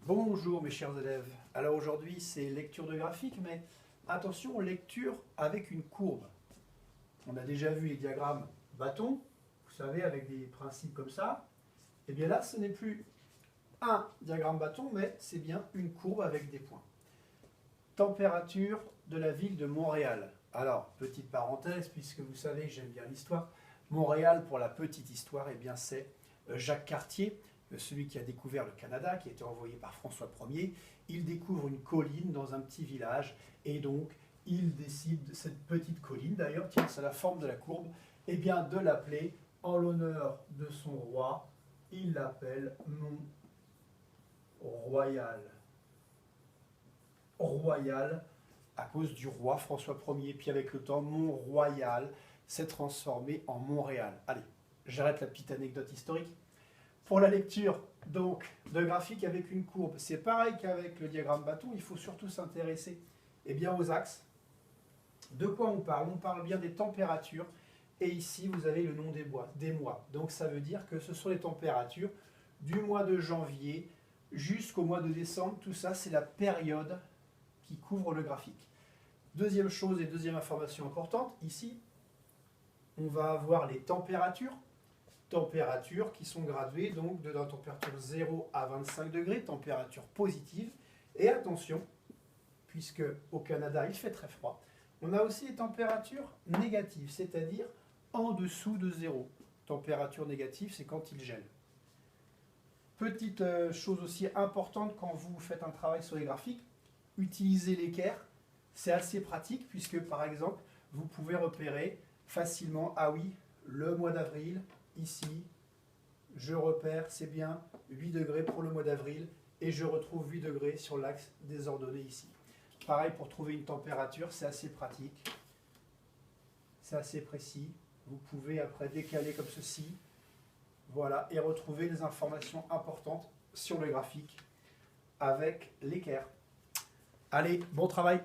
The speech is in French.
Bonjour mes chers élèves. Alors aujourd'hui c'est lecture de graphique, mais attention, lecture avec une courbe. On a déjà vu les diagrammes bâton, vous savez, avec des principes comme ça. Et bien là ce n'est plus un diagramme bâton, mais c'est bien une courbe avec des points. Température de la ville de Montréal. Alors, petite parenthèse, puisque vous savez que j'aime bien l'histoire. Montréal, pour la petite histoire, eh bien c'est Jacques Cartier, celui qui a découvert le Canada, qui a été envoyé par François Ier. Il découvre une colline dans un petit village, et donc il décide de cette petite colline, d'ailleurs, tiens, c'est la forme de la courbe, eh bien de l'appeler en l'honneur de son roi. Il l'appelle Mont-Royal. Royal à cause du roi François Ier. Puis avec le temps, Mont-Royal s'est transformé en Montréal. Allez, j'arrête la petite anecdote historique. Pour la lecture donc de graphique avec une courbe, c'est pareil qu'avec le diagramme bâton, il faut surtout s'intéresser aux axes. De quoi on parle? On parle bien des températures. Et ici, vous avez le nom des mois. Donc ça veut dire que ce sont les températures du mois de janvier jusqu'au mois de décembre. Tout ça, c'est la période qui couvre le graphique. Deuxième chose et deuxième information importante, ici, on va avoir les températures qui sont graduées donc de la température 0 à 25 degrés, température positive. Et attention, puisque au Canada il fait très froid, on a aussi les températures négatives, c'est-à-dire en dessous de 0. Température négative, c'est quand il gèle. Petite chose aussi importante quand vous faites un travail sur les graphiques, utiliser l'équerre, c'est assez pratique puisque par exemple, vous pouvez repérer facilement, ah oui, le mois d'avril, ici, je repère, c'est bien 8 degrés pour le mois d'avril et je retrouve 8 degrés sur l'axe des ordonnées ici. Pareil pour trouver une température, c'est assez pratique, c'est assez précis. Vous pouvez après décaler comme ceci, voilà, et retrouver des informations importantes sur le graphique avec l'équerre. Allez, bon travail!